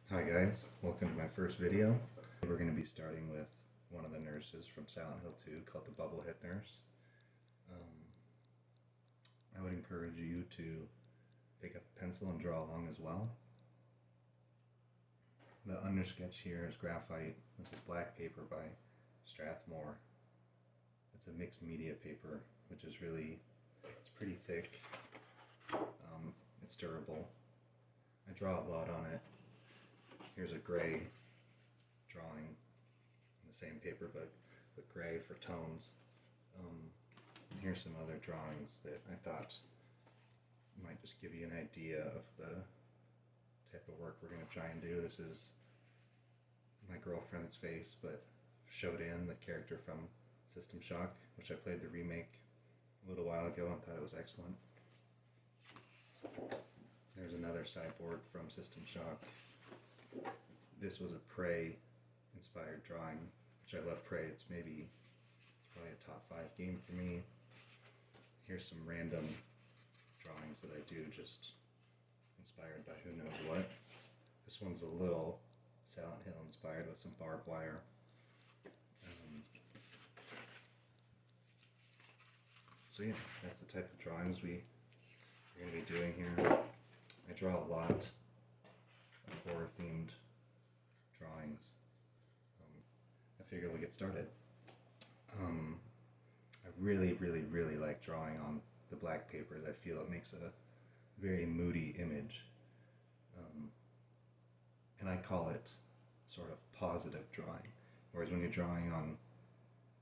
Hi guys, welcome to my first video. We're going to be starting with one of the nurses from Silent Hill 2 called the Bubblehead Nurse. I would encourage you to pick up a pencil and draw along as well. The undersketch here is graphite. This is black paper by Strathmore. It's a mixed media paper, which is it's pretty thick. It's durable. I draw a lot on it. Here's a gray drawing on the same paper, but gray for tones. Here's some other drawings that I thought might just give you an idea of the type of work we're going to try and do. This is my girlfriend's face, but Shodan, the character from System Shock, which I played the remake a little while ago and thought it was excellent. There's another cyborg from System Shock. This was a Prey inspired drawing, which I love Prey. It's probably a top 5 game for me. Here's some random drawings that I do, just inspired by who knows what. This one's a little Silent Hill inspired with some barbed wire. So yeah, that's the type of drawings we're going to be doing here. I draw a lot of horror themed drawings. I figure we'll get started. I really like drawing on the black papers. I feel it makes a very moody image. And I call it sort of positive drawing. Whereas when you're drawing on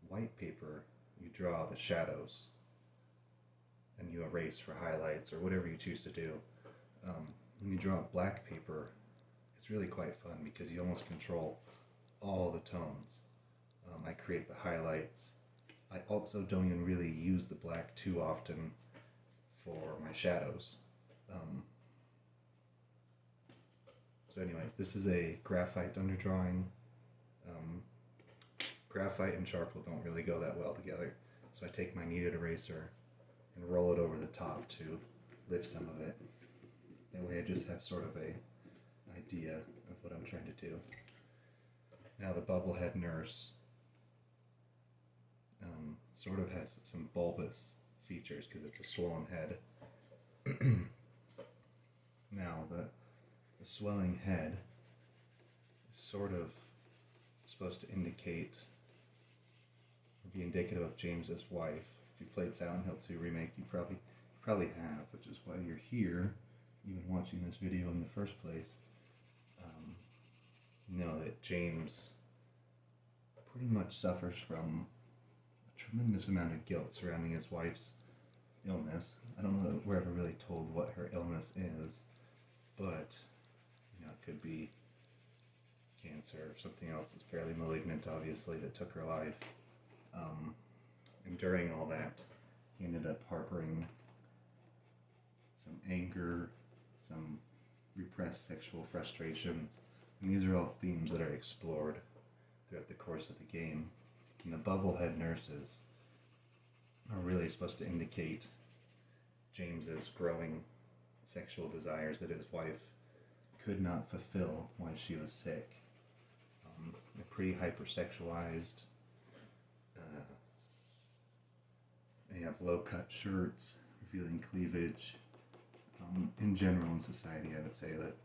white paper, you draw the shadows and you erase for highlights or whatever you choose to do. When you draw black paper, it's really quite fun because you almost control all the tones. I create the highlights. I also don't even really use the black too often for my shadows. So anyways, this is a graphite underdrawing. Graphite and charcoal don't really go that well together. So I take my kneaded eraser and roll it over the top to lift some of it. That way I just have sort of a idea of what I'm trying to do. Now the Bubblehead Nurse sort of has some bulbous features because it's a swollen head. Now the swelling head is sort of supposed to indicate or be indicative of James's wife. If you played Silent Hill 2 Remake, you probably have, which is why you're here, even watching this video in the first place. Know that James pretty much suffers from a tremendous amount of guilt surrounding his wife's illness. I don't know that we're ever really told what her illness is, but it could be cancer or something else that's fairly malignant, obviously, that took her life. And during all that, he ended up harboring some anger, some repressed sexual frustrations, and these are all themes that are explored throughout the course of the game. And the Bubblehead Nurses are really supposed to indicate James's growing sexual desires that his wife could not fulfill while she was sick. They're pretty hypersexualized. They have low-cut shirts, revealing cleavage. In general, in society, I would say that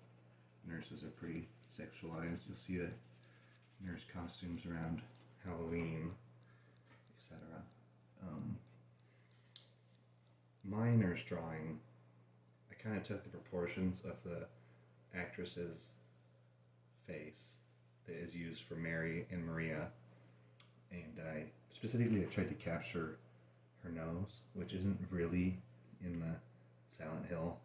nurses are pretty sexualized. You'll see the nurse costumes around Halloween, etc. My nurse drawing, I kind of took the proportions of the actress's face that is used for Mary and Maria, and I tried to capture her nose, which isn't really in the Silent Hill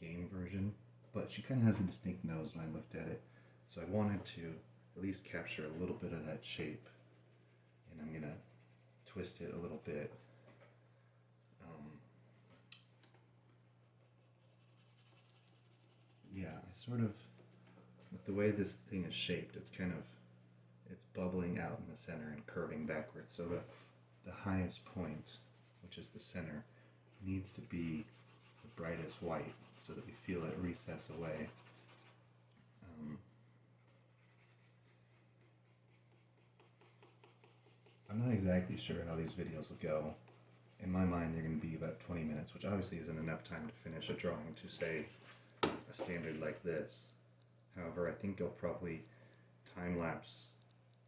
game version, but she kind of has a distinct nose when I looked at it, so I wanted to at least capture a little bit of that shape, and I'm gonna twist it a little bit. Yeah, I sort of, with the way this thing is shaped, it's bubbling out in the center and curving backwards, so the highest point, which is the center, needs to be the brightest white so that we feel it recess away. exactly sure how these videos will go. In my mind, they're going to be about 20 minutes, which obviously isn't enough time to finish a drawing to, say, a standard like this. However, I think I'll probably time-lapse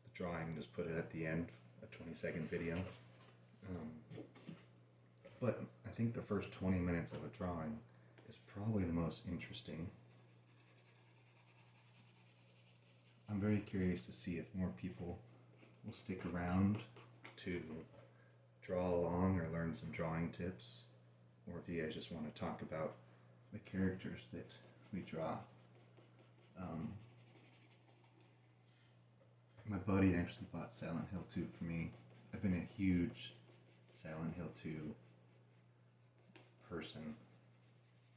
the drawing, just put it at the end, a 20-second video. But I think the first 20 minutes of a drawing is probably the most interesting. I'm very curious to see if more people will stick around to draw along or learn some drawing tips, or if you guys just want to talk about the characters that we draw. My buddy actually bought Silent Hill 2 for me. I've been a huge Silent Hill 2 person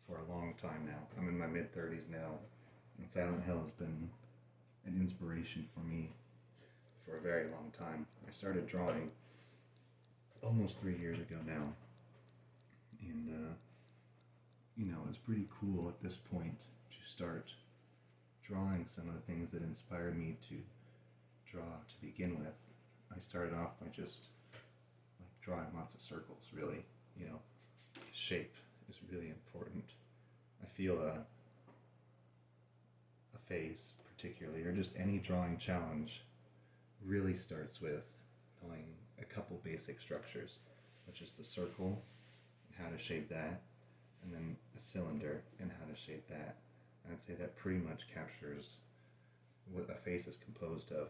for a long time now. I'm in my mid-30s now, and Silent Hill has been an inspiration for me for a very long time. I started drawing almost 3 years ago now, and it's pretty cool at this point to start drawing some of the things that inspired me to draw to begin with. I started off by just drawing lots of circles, really. Shape is really important. I feel a face particularly, or just any drawing challenge, really starts with knowing a couple basic structures, which is the circle and how to shape that, and then a cylinder and how to shape that. And I'd say that pretty much captures what a face is composed of.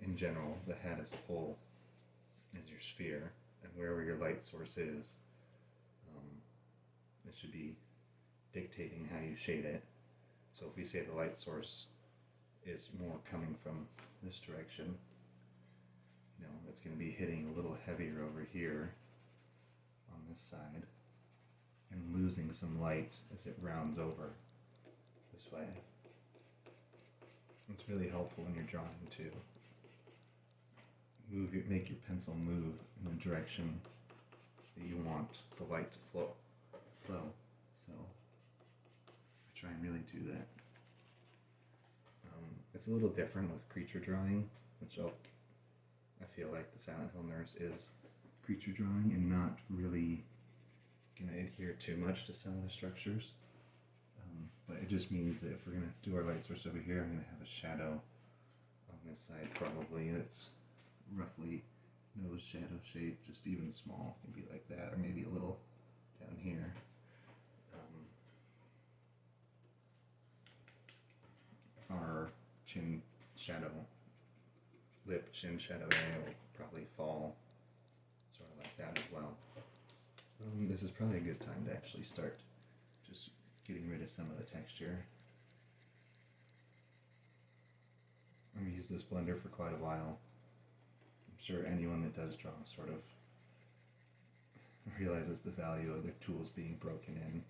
In general, the head as a whole is your sphere, and wherever your light source is, it should be dictating how you shade it. So if we say the light source is more coming from this direction, it's going to be hitting a little heavier over here on this side and losing some light as it rounds over this way. It's really helpful when you're drawing to make your pencil move in the direction that you want the light to flow. So I try and really do that. It's a little different with creature drawing, which I feel like the Silent Hill Nurse is creature drawing and not really going to adhere too much to some of the structures. But it just means that if we're going to do our light source over here, I'm going to have a shadow on this side probably that's roughly nose shadow shape, just even small, can be like that, or maybe a little down here. Our chin shadow, chin shadow area will probably fall sort of like that as well. This is probably a good time to actually start just getting rid of some of the texture. I've used this blender for quite a while. I'm sure anyone that does draw sort of realizes the value of their tools being broken in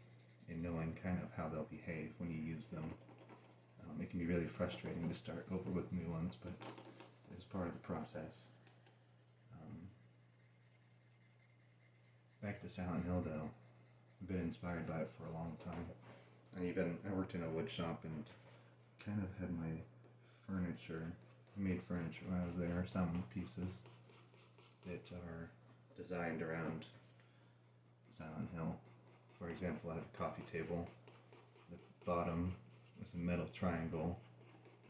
and knowing kind of how they'll behave when you use them. It can be really frustrating to start over with new ones, but it's part of the process. Back to Silent Hill though, I've been inspired by it for a long time. I worked in a wood shop and kind of had my made furniture when I was there, some pieces that are designed around Silent Hill. For example, I have a coffee table. The bottom is a metal triangle,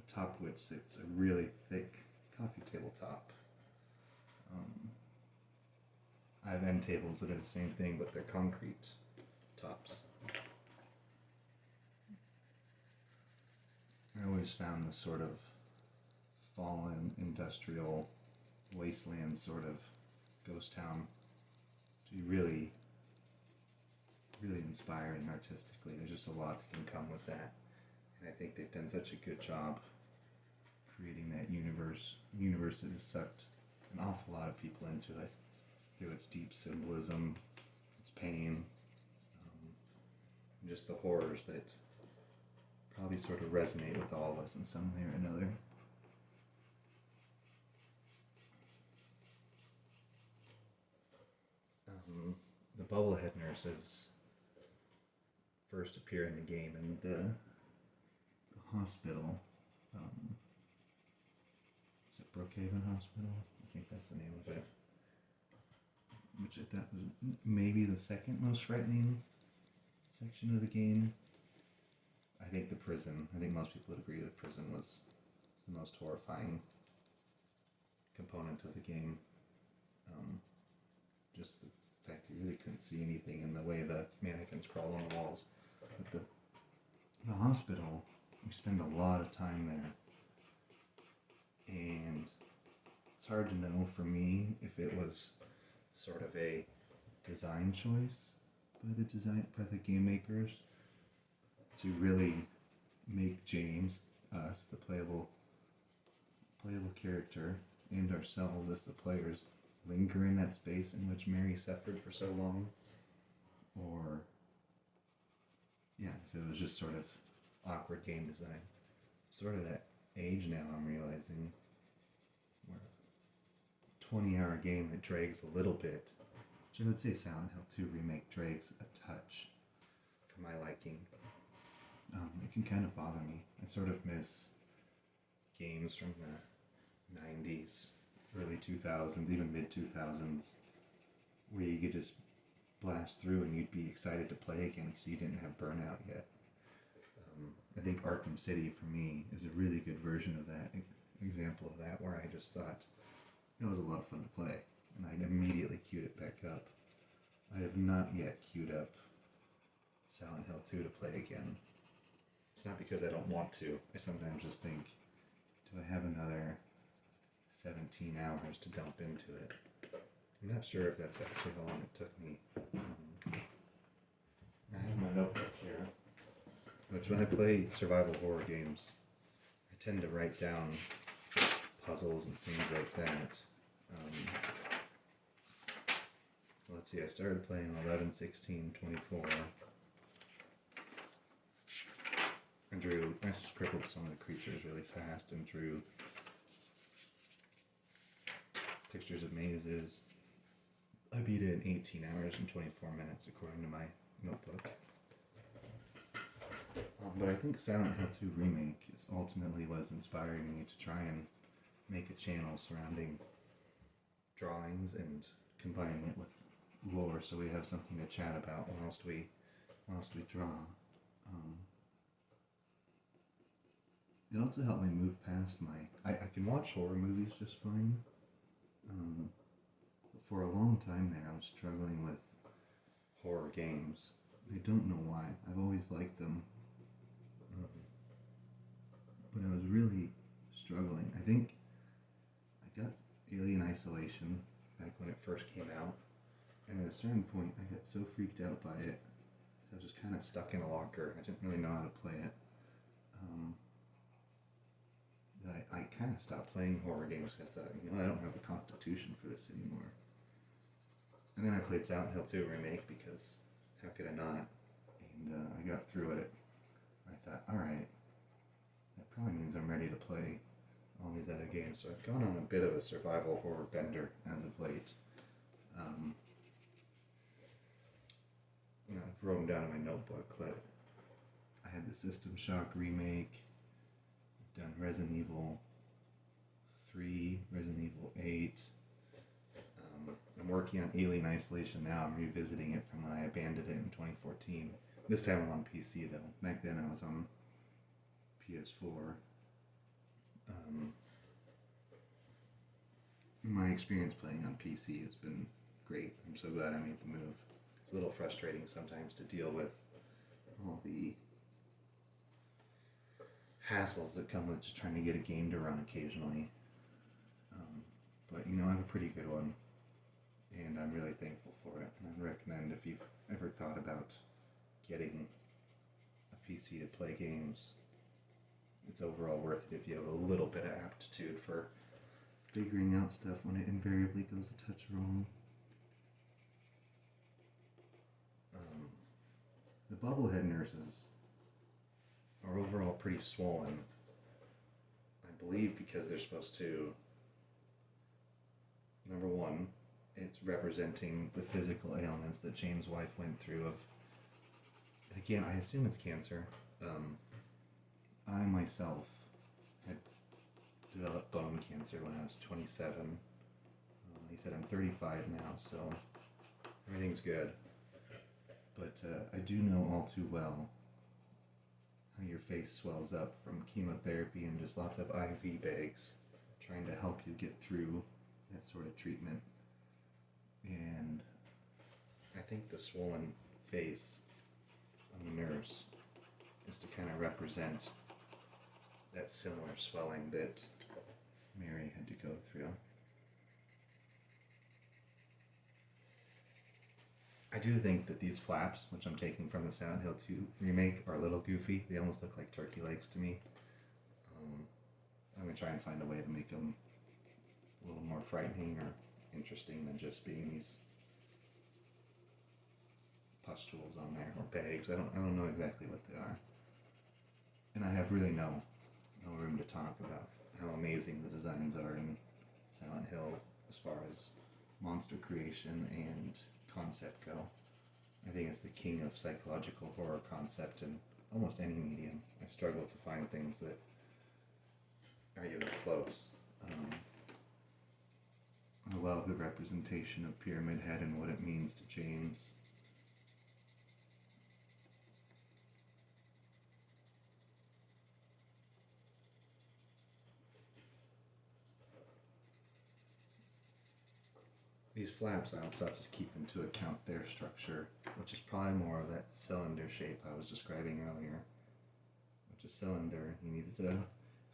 atop which sits a really thick coffee table top. I have end tables that are the same thing, but they're concrete tops. I always found this sort of fallen industrial wasteland sort of ghost town to be really, really inspiring artistically. There's just a lot that can come with that. And I think they've done such a good job creating that universe. Universe has sucked an awful lot of people into it through its deep symbolism, its pain, and just the horrors that probably sort of resonate with all of us in some way or another. The Bubblehead Nurses first appear in the game in the hospital. Brookhaven Hospital. I think that's the name of it. Which I thought was maybe the second most frightening section of the game. I think the prison. I think most people would agree the prison was the most horrifying component of the game. Just the fact that you really couldn't see anything and the way the mannequins crawl on the walls. But the hospital, we spend a lot of time there. And it's hard to know for me if it was sort of a design choice by the game makers to really make James, us, the playable character, and ourselves as the players linger in that space in which Mary suffered for so long, or if it was just sort of awkward game design. Sort of that age now, I'm realizing, where a 20-hour game that drags a little bit, which I would say Silent Hill 2 Remake drags a touch for my liking. It can kind of bother me. I sort of miss games from the 90s, early 2000s, even mid-2000s, where you could just blast through and you'd be excited to play again because you didn't have burnout yet. I think Arkham City, for me, is a really good version of that, example of that, where I just thought it was a lot of fun to play, and I immediately queued it back up. I have not yet queued up Silent Hill 2 to play again. It's not because I don't want to. I sometimes just think, do I have another 17 hours to dump into it? I'm not sure if that's actually how long it took me. I have my notebook here, which when I play survival horror games, I tend to write down puzzles and things like that. Let's see, I started playing 11, 16, 24. I scribbled some of the creatures really fast and drew pictures of mazes. I beat it in 18 hours and 24 minutes according to my notebook. But I think Silent Hill 2 Remake ultimately was inspiring me to try and make a channel surrounding drawings and combining it with lore, so we have something to chat about whilst we draw. It also helped me move past I can watch horror movies just fine. But for a long time there, I was struggling with horror games. I don't know why. I've always liked them. But I was really struggling. I think I got Alien Isolation back when it first came out. And at a certain point, I got so freaked out by it, I was just kind of stuck in a locker. I didn't really know how to play it. That I kind of stopped playing horror games because I thought, I don't have the constitution for this anymore. And then I played Silent Hill 2 Remake because how could I not? And I got through it. I thought, alright, that probably means I'm ready to play all these other games. So I've gone on a bit of a survival horror bender as of late. I've wrote them down in my notebook, but I had the System Shock remake, I've done Resident Evil 3, Resident Evil 8. I'm working on Alien Isolation now. I'm revisiting it from when I abandoned it in 2014. This time I'm on PC though. Back then I was on PS4. My experience playing on PC has been great. I'm so glad I made the move. It's a little frustrating sometimes to deal with all the hassles that come with just trying to get a game to run occasionally. But I have a pretty good one, and I'm really thankful for it. And I'd recommend, if you've ever thought about getting a PC to play games, it's overall worth it if you have a little bit of aptitude for figuring out stuff when it invariably goes a touch wrong. The bobblehead nurses are overall pretty swollen, I believe, because they're supposed to, number one, it's representing the physical ailments that James' wife went through and again, I assume it's cancer. I myself had developed bone cancer when I was 27. He said I'm 35 now, so everything's good. But I do know all too well how your face swells up from chemotherapy and just lots of IV bags trying to help you get through that sort of treatment. And I think the swollen face on the nurse is to kind of represent that similar swelling that Mary had to go through. I do think that these flaps, which I'm taking from the Silent Hill 2 remake, are a little goofy. They almost look like turkey legs to me. I'm going to try and find a way to make them a little more frightening or interesting than just being these pustules on there, or bags. I don't know exactly what they are. And I have really no room to talk about how amazing the designs are in Silent Hill as far as monster creation and concept go. I think it's the king of psychological horror concept in almost any medium. I struggle to find things that are even close. I love the representation of Pyramid Head and what it means to James. These flaps I also have to keep into account their structure, which is probably more of that cylinder shape I was describing earlier. Which is cylinder, you needed to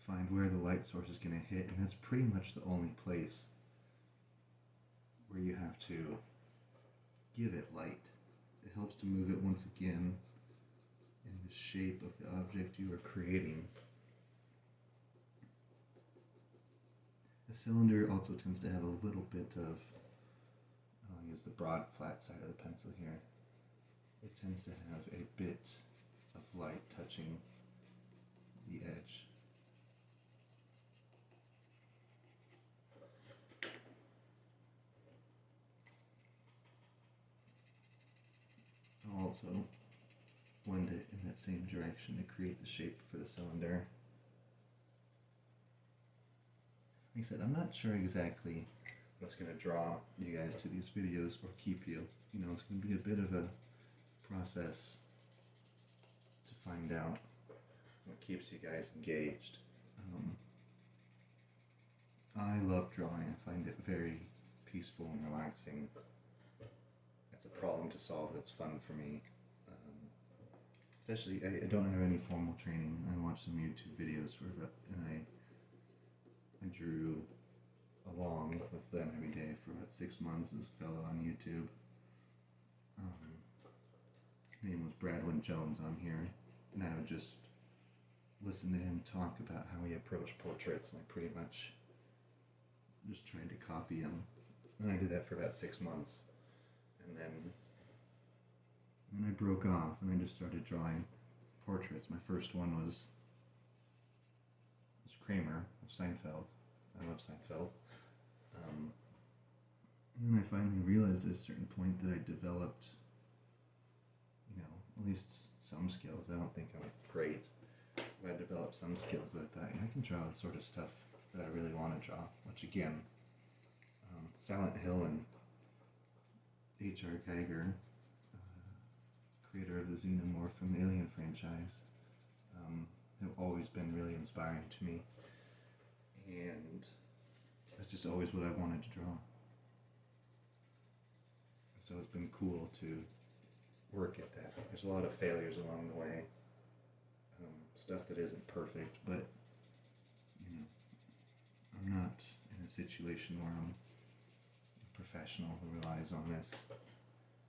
find where the light source is going to hit, and that's pretty much the only place where you have to give it light. It helps to move it once again in the shape of the object you are creating. A cylinder also tends to have a little bit of, I'll use the broad flat side of the pencil here, it tends to have a bit of light touching the edge. I'll also blend it in that same direction to create the shape for the cylinder. Like I said, I'm not sure exactly what's going to draw you guys to these videos or keep you. You know, it's going to be a bit of a process to find out what keeps you guys engaged. I love drawing. I find it very peaceful and relaxing. It's a problem to solve that's fun for me. Especially, I don't have any formal training. I watched some YouTube videos and I drew along with them every day for about 6 months as a fellow on YouTube. His name was Bradwin Jones on here, and I would just listen to him talk about how he approached portraits, and I pretty much just tried to copy him. And I did that for about 6 months, and then I broke off and I just started drawing portraits. My first one was Kramer of Seinfeld. I love Seinfeld. And then I finally realized at a certain point that I developed, at least some skills. I don't think I'm great, but I developed some skills that I thought, I can draw the sort of stuff that I really want to draw, which again, Silent Hill and H.R. Giger, creator of the Xenomorph from the Alien franchise, have always been really inspiring to me, and that's just always what I wanted to draw. So it's been cool to work at that. There's a lot of failures along the way, stuff that isn't perfect, but I'm not in a situation where I'm a professional who relies on this.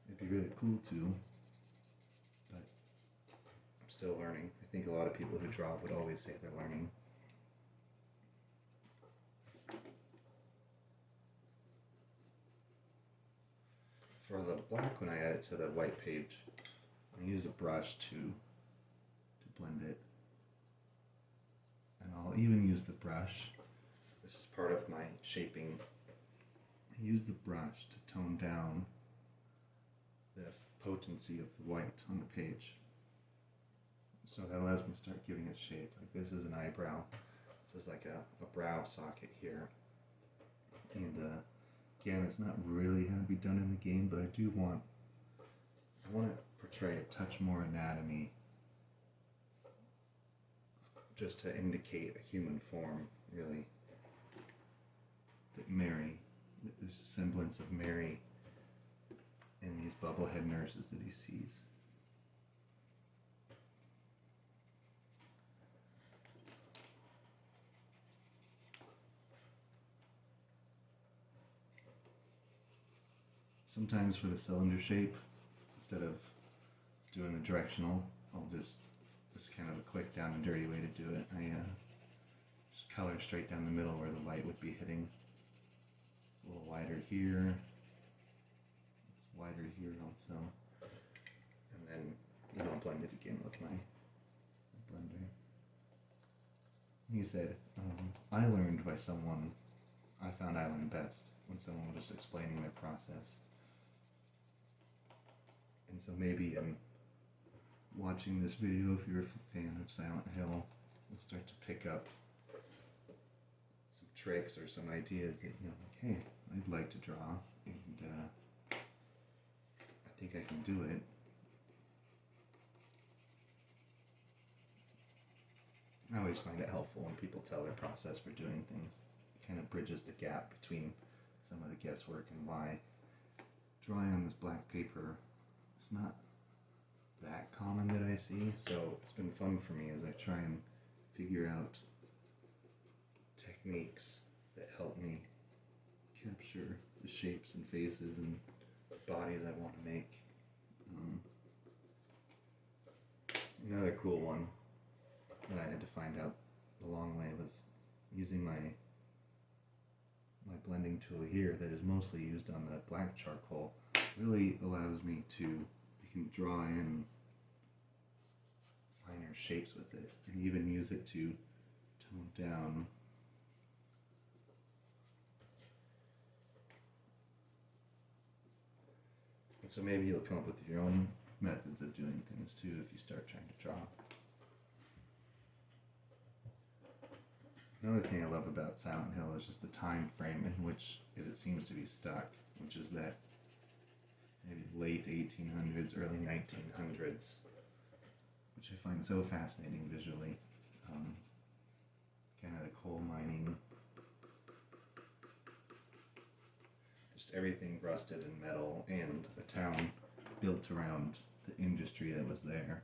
It'd be really cool to, but I'm still learning. I think a lot of people who draw would always say they're learning. For the black, when I add it to the white page, I use a brush to blend it. And I'll even use the brush. This is part of my shaping. I use the brush to tone down the potency of the white on the page. So that allows me to start giving it shape. Like this is an eyebrow. This is like a brow socket here. And again, it's not really going to be done in the game, but I want to portray a touch more anatomy, just to indicate a human form, really. That Mary, there's a semblance of Mary in these bubblehead nurses that he sees. Sometimes for the cylinder shape, instead of doing the directional, I'll just kind of a quick down and dirty way to do it. I just color straight down the middle where the light would be hitting. It's a little wider here. It's wider here also. And then, I'll blend it again with my blender. He said, I learned by someone, I found I learned best when someone was just explaining their process. And so maybe watching this video, if you're a fan of Silent Hill, you'll start to pick up some tricks or some ideas that, like, hey, I'd like to draw, and I think I can do it. I always find it helpful when people tell their process for doing things. It kind of bridges the gap between some of the guesswork and why drawing on this black paper is not that common that I see. So it's been fun for me as I try and figure out techniques that help me capture the shapes and faces and bodies I want to make. Another cool one that I had to find out the long way was using my blending tool here that is mostly used on the black charcoal. Really allows me to, you can draw in finer shapes with it and even use it to tone down and so maybe you'll come up with your own methods of doing things too if you start trying to draw. Another thing I love about Silent Hill is just the time frame in which it seems to be stuck, which is that maybe late 1800s, early 1900s, which I find so fascinating visually. Kind of the coal mining, just everything rusted in metal, and a town built around the industry that was there.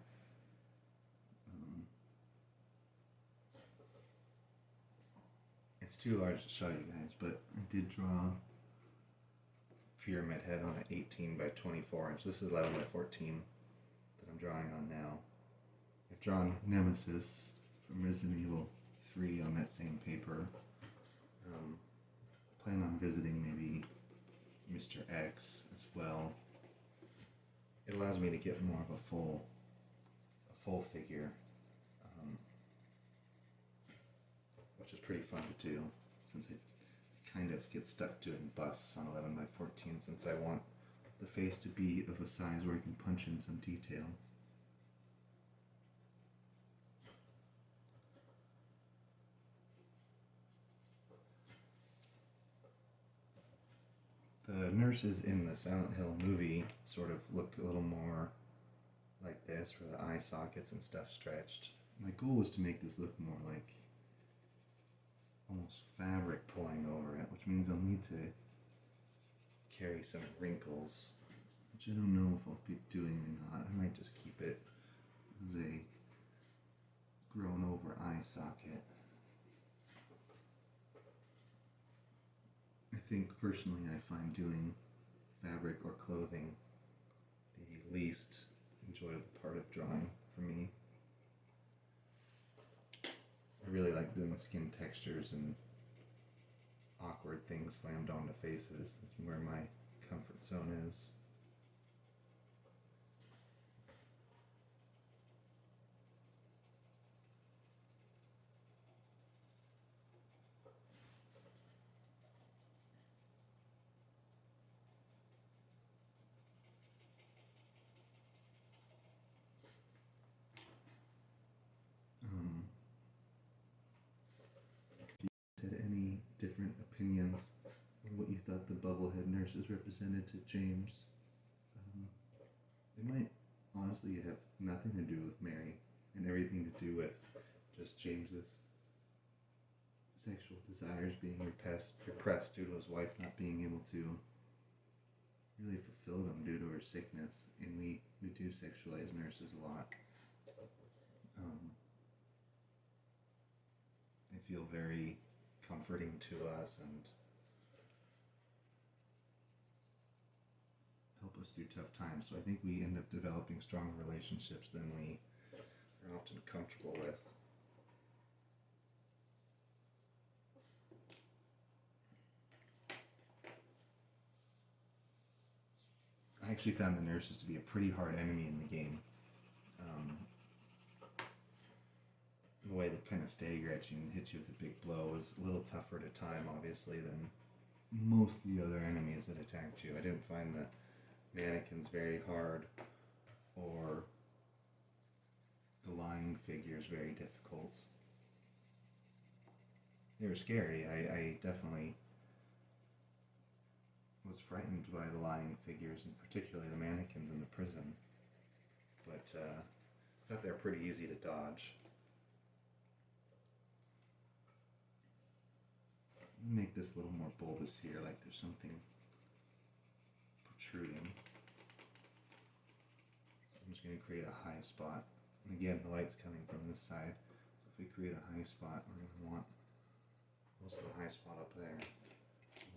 It's too large to show you guys, but I did draw Pyramid Head on an 18 by 24 inch. This is 11 by 14 that I'm drawing on now. I've drawn Nemesis from Resident Evil 3 on that same paper. Plan on visiting maybe Mr. X as well. It allows me to get more of a full figure, which is pretty fun to do since it kind of gets stuck doing busts on 11 by 14 since I want the face to be of a size where I can punch in some detail. The nurses in the Silent Hill movie sort of look a little more like this, where the eye sockets and stuff stretched. My goal was to make this look more like almost fabric pulling over it, which means I'll need to carry some wrinkles, which I don't know if I'll be doing or not. I might just keep it as a grown over eye socket. I think personally I find doing fabric or clothing the least enjoyable part of drawing for me. I really like doing skin textures and awkward things slammed onto faces. That's where my comfort zone is. bubblehead nurse is represented to James. It might honestly have nothing to do with Mary and everything to do with just James's sexual desires being repressed due to his wife not being able to really fulfill them due to her sickness. And we do sexualize nurses a lot. They feel very comforting to us and help us through tough times. So I think we end up developing stronger relationships than we are often comfortable with. I actually found the nurses to be a pretty hard enemy in the game. The way they kind of stagger at you and hit you with a big blow is a little tougher to time, obviously, than most of the other enemies that attacked you. I didn't find the mannequins very hard, or the lying figures very difficult. They were scary. I definitely was frightened by the lying figures, and particularly the mannequins in the prison. But I thought they were pretty easy to dodge. Make this a little more bulbous here, like there's something protruding. I'm just going to create a high spot. And again, the light's coming from this side. So if we create a high spot, we're going to want most of the high spot up there.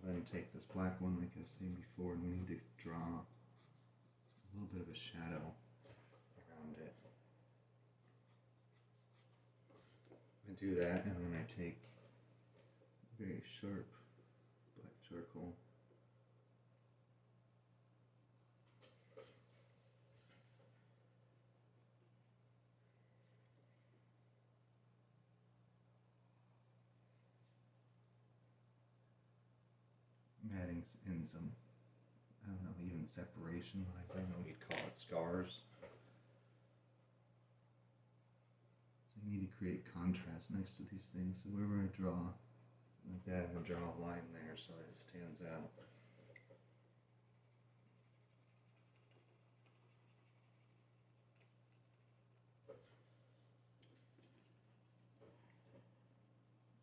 We'll then take this black one, like I was saying before, and we need to draw a little bit of a shadow around it. I do that, and then I take very sharp black charcoal. I'm adding in some, I don't know, even separation lines. I don't know what you'd call it, scars. So you need to create contrast next to these things. So wherever I draw like that, I'm going to draw a line there so that it stands out.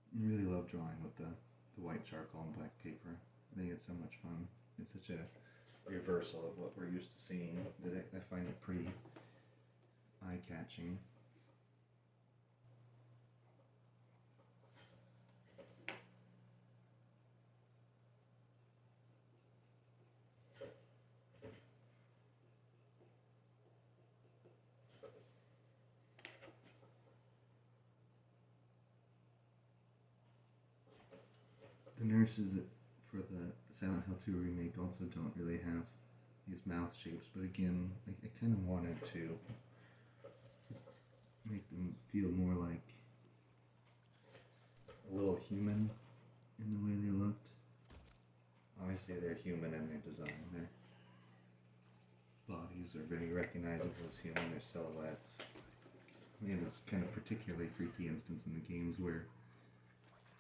I really love drawing with the white charcoal and black paper. I think it's so much fun. It's such a reversal of what we're used to seeing that I find it pretty eye-catching. The nurses for the Silent Hill 2 remake also don't really have these mouth shapes, but again, I kind of wanted to make them feel more like a little human in the way they looked. Obviously they're human in their design. Their bodies are very recognizable as human, their silhouettes. We have this kind of particularly freaky instance in the games where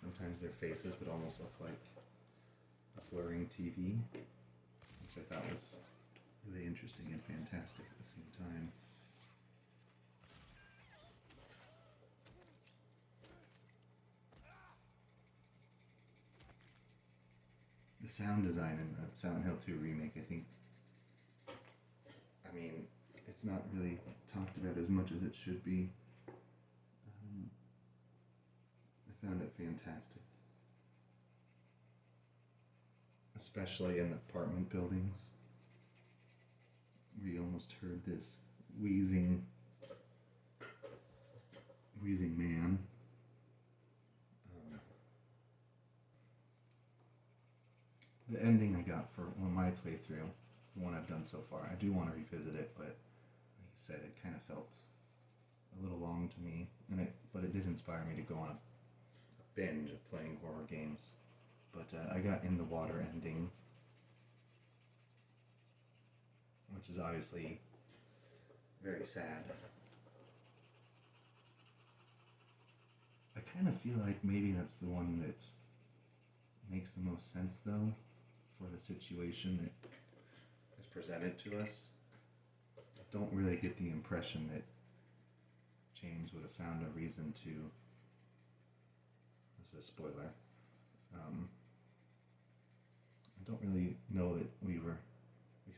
sometimes their faces would almost look like a blurring TV, which I thought was really interesting and fantastic at the same time. The sound design in the Silent Hill 2 remake, I think, I mean, it's not really talked about as much as it should be. I found it fantastic. Especially in the apartment buildings, where you almost heard this wheezing man. The ending I got for my playthrough, the one I've done so far, I do want to revisit it, but like I said, it kind of felt a little long to me, but it did inspire me to go on a binge of playing horror games. But I got In the Water ending, which is obviously very sad. I kind of feel like maybe that's the one that makes the most sense, though, for the situation that is presented to us. I don't really get the impression that James would have found a reason to. This is a spoiler. I don't really know that we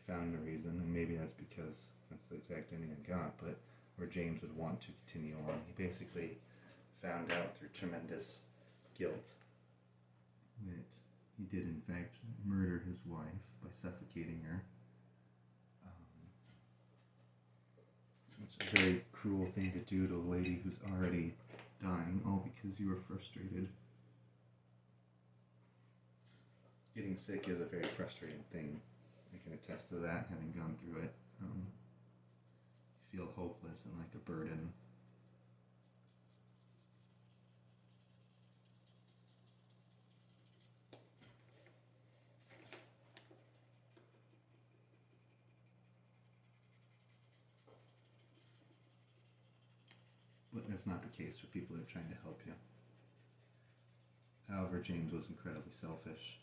found a reason, and maybe that's because that's the exact ending I got, but where James would want to continue on. He basically found out through tremendous guilt that he did in fact murder his wife by suffocating her. Which is a very cruel thing to do to a lady who's already dying, all because you were frustrated. Getting sick is a very frustrating thing. I can attest to that, having gone through it. You feel hopeless and like a burden. But that's not the case for people that are trying to help you. However, James was incredibly selfish,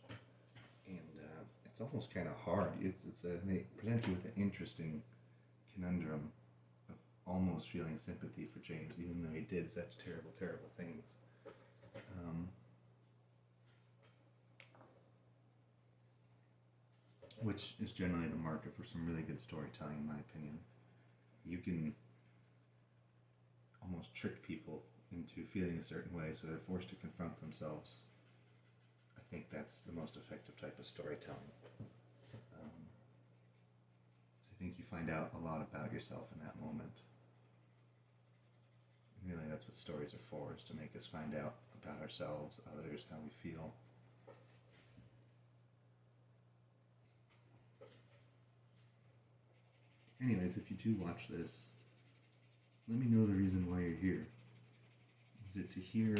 and it's almost kind of hard. They present you with an interesting conundrum of almost feeling sympathy for James, even though he did such terrible, terrible things. Which is generally the marker for some really good storytelling, in my opinion. You can almost trick people into feeling a certain way so they're forced to confront themselves. I think that's the most effective type of storytelling. So I think you find out a lot about yourself in that moment. And really that's what stories are for, is to make us find out about ourselves, others, how we feel. Anyways, if you do watch this, let me know the reason why you're here. Is it to hear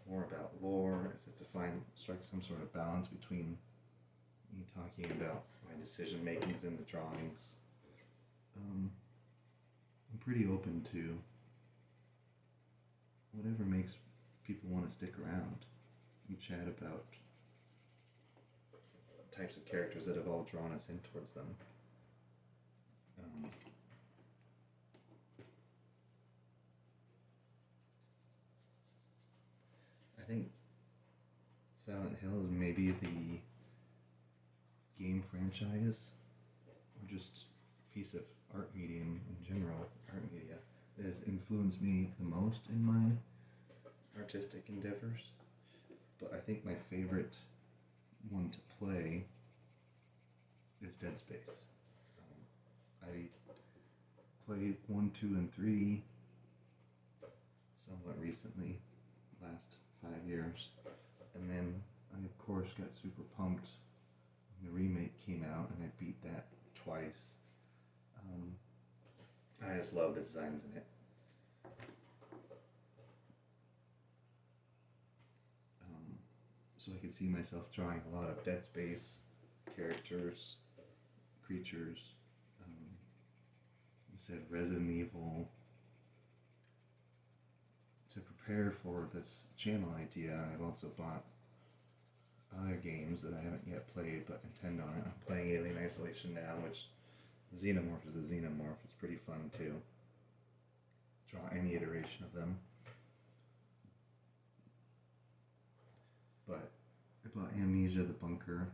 more about lore? Is it to strike some sort of balance between me talking about my decision makings in the drawings? I'm pretty open to whatever makes people want to stick around and chat about types of characters that have all drawn us in towards them. I think Silent Hill is maybe the game franchise, or just piece of art medium in general, art media, that has influenced me the most in my artistic endeavors. But I think my favorite one to play is Dead Space. I played 1, 2, and 3 somewhat recently, last 5 years, and then I of course got super pumped when the remake came out, and I beat that twice. I just love the designs in it. So I could see myself drawing a lot of Dead Space characters, creatures. You said Resident Evil. To prepare for this channel idea, I've also bought other games that I haven't yet played but intend on it. I'm playing Alien Isolation now, which Xenomorph is a Xenomorph. It's pretty fun to draw any iteration of them. But I bought Amnesia the Bunker.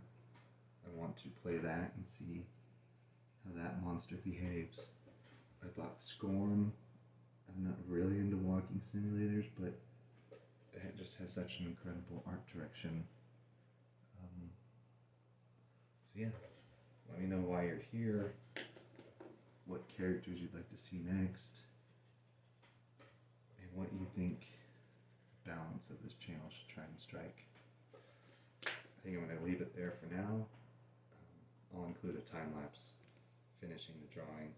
I want to play that and see how that monster behaves. I bought Scorn. I'm not really into walking simulators, but it just has such an incredible art direction. So yeah, let me know why you're here, what characters you'd like to see next, and what you think the balance of this channel should try and strike. I think I'm going to leave it there for now. I'll include a time lapse finishing the drawing.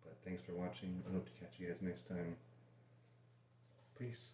But thanks for watching. I hope to catch you guys next time. Peace.